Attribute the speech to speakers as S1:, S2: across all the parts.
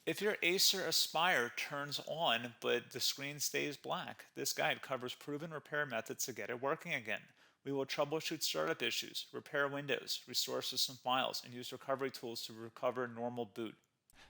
S1: If your Acer Aspire turns on but the screen stays black, this guide covers proven repair methods to get it working again. We will troubleshoot startup issues, repair Windows, restore system files, and use recovery tools to recover normal boot.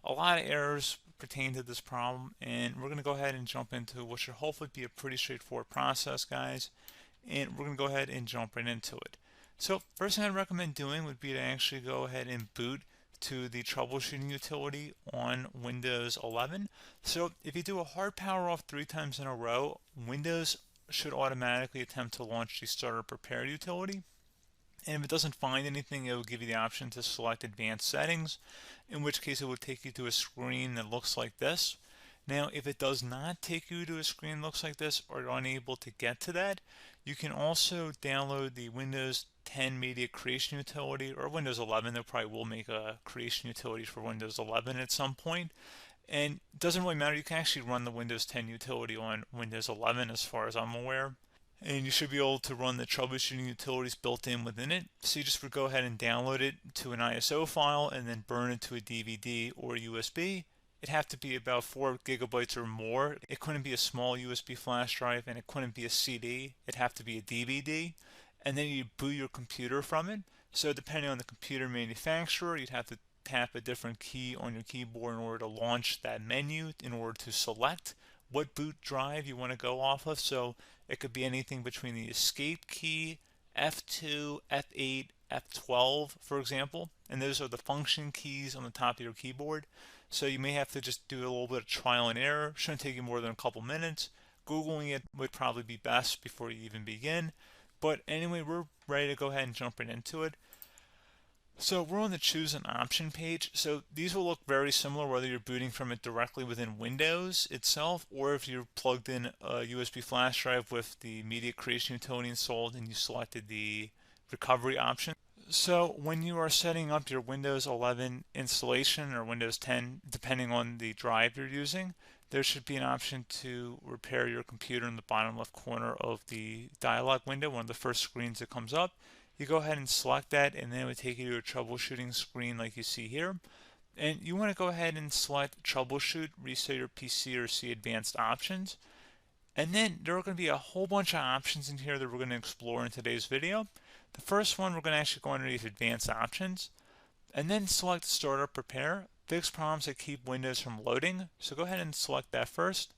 S1: A lot of errors pertain to this problem, and we're going to go ahead and jump into what should hopefully be a pretty straightforward process, guys. And we're going to go ahead and jump right into it. So first thing I'd recommend doing would be to actually go ahead and boot to the troubleshooting utility on Windows 11. So if you do a hard power off 3 times in a row, Windows should automatically attempt to launch the startup prepare utility. And if it doesn't find anything, it will give you the option to select advanced settings, in which case it will take you to a screen that looks like this. Now, if it does not take you to a screen that looks like this, or you're unable to get to that, you can also download the Windows 10 Media Creation Utility, or Windows 11. They probably will make a creation utility for Windows 11 at some point. And it doesn't really matter, you can actually run the Windows 10 utility on Windows 11 as far as I'm aware. And you should be able to run the troubleshooting utilities built in within it. So you just would go ahead and download it to an ISO file and then burn it to a DVD or USB. It'd have to be about 4 gigabytes or more. It couldn't be a small USB flash drive, and it couldn't be a CD. It'd have to be a DVD. And then you boot your computer from it. So depending on the computer manufacturer, you'd have to tap a different key on your keyboard in order to launch that menu, in order to select what boot drive you want to go off of. So it could be anything between the escape key, F2, F8, F12, for example. And those are the function keys on the top of your keyboard. So you may have to just do a little bit of trial and error. Shouldn't take you more than a couple minutes. Googling it would probably be best before you even begin. But anyway, we're ready to go ahead and jump right into it. So we're on the choose an option page. So these will look very similar whether you're booting from it directly within Windows itself, or if you're plugged in a USB flash drive with the media creation utility installed and you selected the recovery option. So when you are setting up your Windows 11 installation or Windows 10, depending on the drive you're using, there should be an option to repair your computer in the bottom left corner of the dialog window, one of the first screens that comes up. You go ahead and select that, and then it would take you to a troubleshooting screen like you see here. And you want to go ahead and select troubleshoot, reset your PC, or see advanced options. And then there are going to be a whole bunch of options in here that we're going to explore in today's video. The first one, we're going to actually go underneath advanced options and then select startup prepare, fix problems that keep Windows from loading. So go ahead and select that first.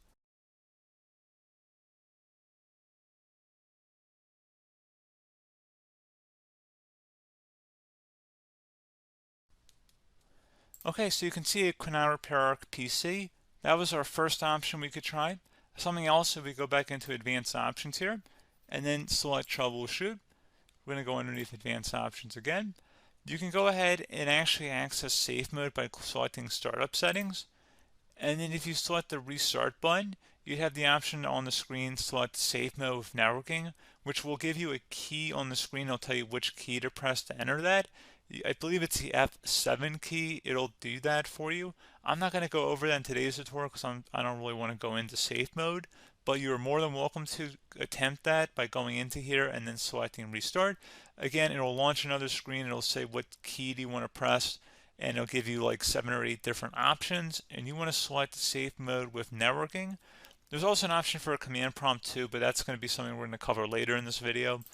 S1: Okay, so you can see it could now repair our PC. That was our first option we could try. Something else, if we go back into advanced options here and then select troubleshoot, we're going to go underneath advanced options again. You can go ahead and actually access safe mode by selecting startup settings. And then if you select the restart button, you have the option on the screen select safe mode with networking, which will give you a key on the screen. It'll tell you which key to press to enter that. I believe it's the F7 key. It'll do that for you. I'm not going to go over that in today's tutorial because I don't really want to go into safe mode, but you're more than welcome to attempt that by going into here and then selecting restart. Again, it'll launch another screen. It'll say what key do you want to press, and it'll give you like 7 or 8 different options, and you want to select safe mode with networking. There's also an option for a command prompt too, but that's going to be something we're going to cover later in this video,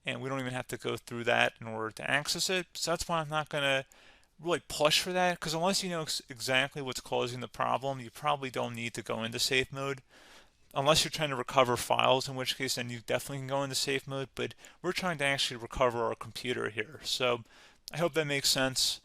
S1: and we don't even have to go through that in order to access it. So that's why I'm not going to really push for that, because unless you know exactly what's causing the problem, you probably don't need to go into safe mode. Unless you're trying to recover files, in which case then you definitely can go into safe mode, but we're trying to actually recover our computer here. So I hope that makes sense.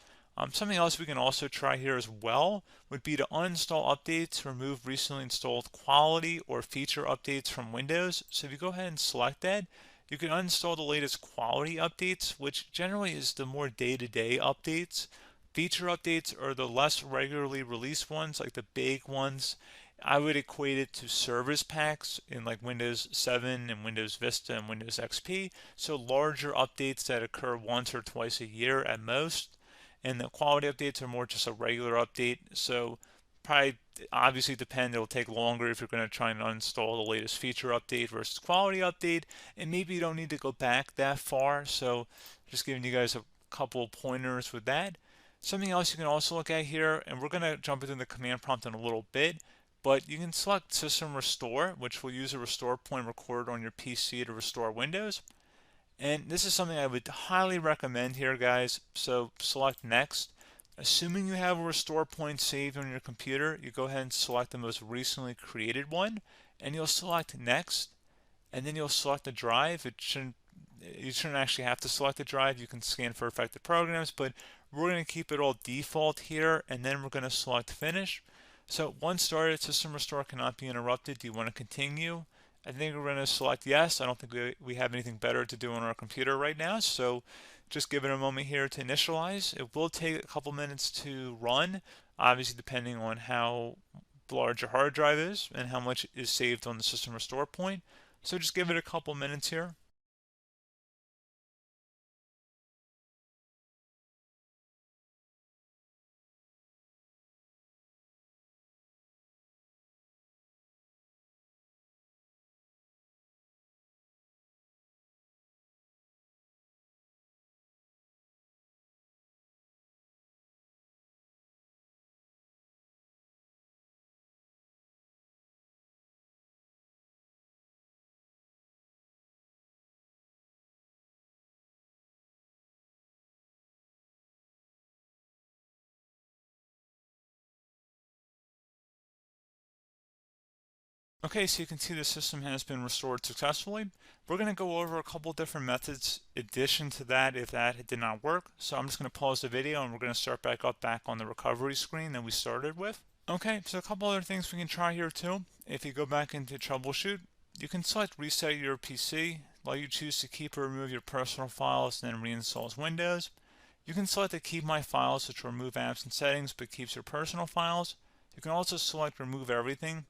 S1: Something else we can also try here as well would be to uninstall updates, remove recently installed quality or feature updates from Windows. So if you go ahead and select that, you can uninstall the latest quality updates, which generally is the more day-to-day updates. Feature updates are the less regularly released ones, like the big ones. I would equate it to service packs in like Windows 7 and Windows Vista and Windows XP. So larger updates that occur once or twice a year at most. And the quality updates are more just a regular update. So probably obviously depend, it'll take longer if you're going to try and uninstall the latest feature update versus quality update. And maybe you don't need to go back that far. So just giving you guys a couple of pointers with that. Something else you can also look at here, and we're going to jump into the command prompt in a little bit, but you can select System Restore, which will use a restore point recorded on your PC to restore Windows. And this is something I would highly recommend here, guys. So select Next. Assuming you have a restore point saved on your computer, you go ahead and select the most recently created one, and you'll select Next, and then you'll select the drive. You shouldn't actually have to select the drive. You can scan for affected programs, but we're going to keep it all default here, and then we're going to select Finish. So once started, System Restore cannot be interrupted. Do you want to continue? I think we're going to select yes. I don't think we have anything better to do on our computer right now, so just give it a moment here to initialize. It will take a couple minutes to run, obviously depending on how large your hard drive is and how much is saved on the System Restore point. So just give it a couple minutes here. Okay, so you can see the system has been restored successfully. We're going to go over a couple different methods in addition to that if that did not work. So I'm just going to pause the video and we're going to start back on the recovery screen that we started with. Okay, so a couple other things we can try here too. If you go back into troubleshoot, you can select reset your PC, while you choose to keep or remove your personal files and then reinstalls Windows. You can select to keep my files, which will remove apps and settings but keeps your personal files. You can also select remove everything,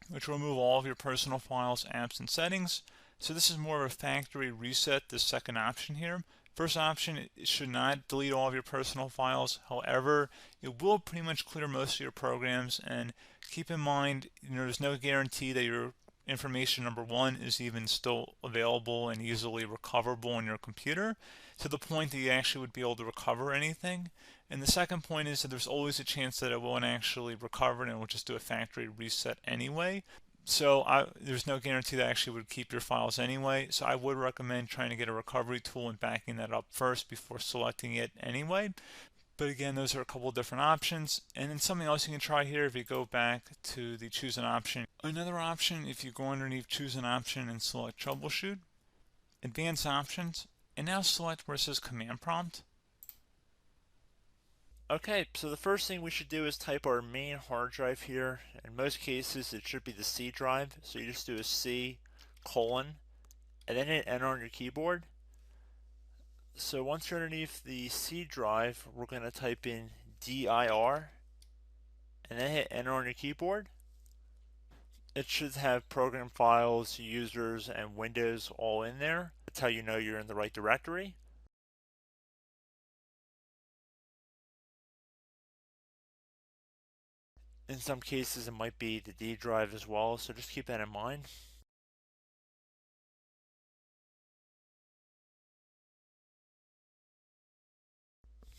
S1: which will remove all of your personal files, apps, and settings. So this is more of a factory reset, the second option here. First option, it should not delete all of your personal files. However, it will pretty much clear most of your programs. And keep in mind, there's no guarantee that your information, number one, is even still available and easily recoverable on your computer to the point that you actually would be able to recover anything. And the second point is that there's always a chance that it won't actually recover and it will just do a factory reset anyway. So there's no guarantee that actually would keep your files anyway. So I would recommend trying to get a recovery tool and backing that up first before selecting it anyway. But again, those are a couple of different options. And then something else you can try here if you go back to the choose an option. Another option, if you go underneath choose an option and select troubleshoot, advanced options, and now select where it says command prompt.
S2: Okay, so the first thing we should do is type our main hard drive here. In most cases, it should be the C drive. So you just do a C colon and then hit enter on your keyboard. So once you're underneath the C drive, we're going to type in dir and then hit enter on your keyboard. It should have program files, users, and Windows all in there. That's how you know you're in the right directory. In some cases, it might be the D drive as well, so just keep that in mind.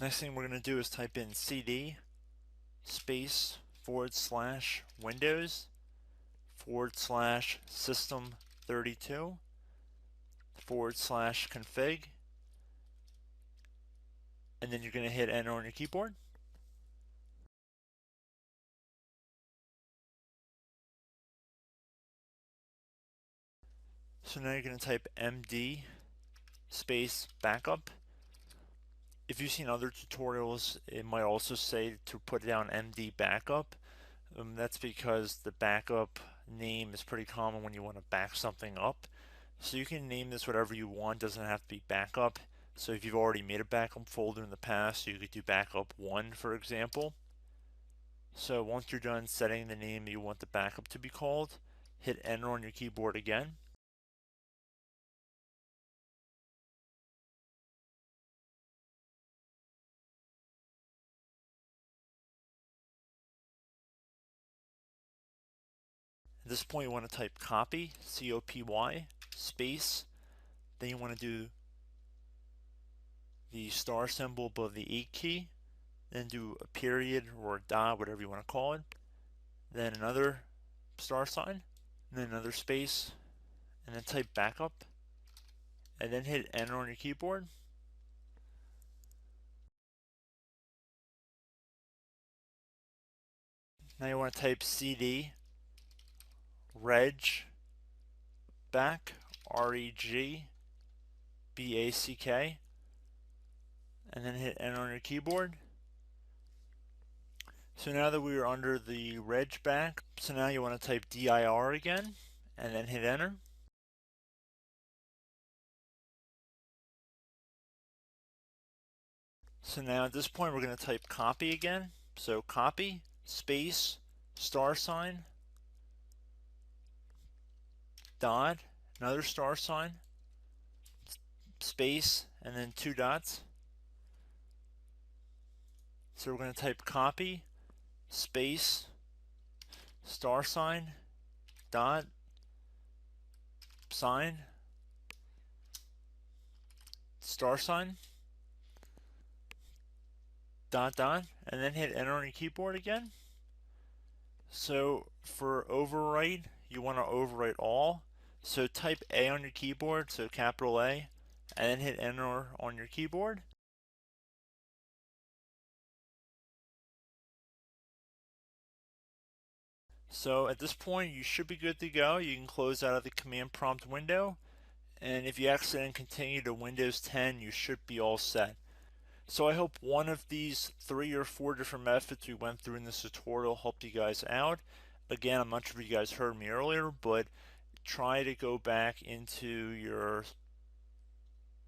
S2: Next thing we're going to do is type in cd space / Windows / system 32 / config, and then you're going to hit enter on your keyboard. So now you're going to type md space backup. If you've seen other tutorials, it might also say to put down md backup. That's because the backup name is pretty common when you want to back something up. So you can name this whatever you want, doesn't have to be backup. So if you've already made a backup folder in the past, you could do backup 1, for example. So once you're done setting the name you want the backup to be called, hit enter on your keyboard again. At this point, you want to type copy, C-O-P-Y, space. Then you want to do the star symbol above the 8 key, then do a period or a dot, whatever you want to call it, then another star sign, and then another space, and then type backup, and then hit enter on your keyboard. Now you want to type CD reg back, REGBACK, and then hit enter on your keyboard. So now that we are under the reg back, so now you want to type DIR again, and then hit enter. So now at this point we're going to type copy again. So copy, space, star sign, dot, another star sign, space, and then two dots. So we're going to type copy, space, star sign, dot, sign, star sign, dot, dot, and then hit enter on your keyboard again. So for overwrite, you want to overwrite all. So type A on your keyboard, so capital A, and then hit enter on your keyboard. So at this point, you should be good to go. You can close out of the command prompt window, and if you accidentally continue to Windows 10, you should be all set. So I hope one of these 3 or 4 different methods we went through in this tutorial helped you guys out. Again, I'm not sure if you guys heard me earlier, but try to go back into your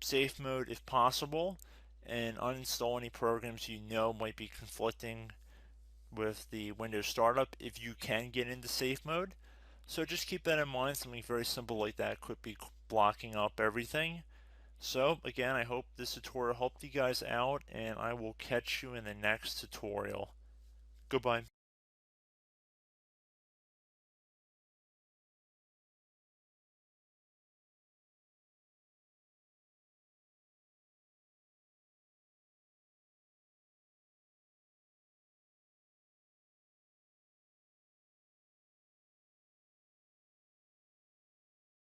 S2: safe mode if possible and uninstall any programs you know might be conflicting with the Windows startup if you can get into safe mode. So just keep that in mind. Something very simple like that could be blocking up everything. So again, I hope this tutorial helped you guys out, and I will catch you in the next tutorial. Goodbye.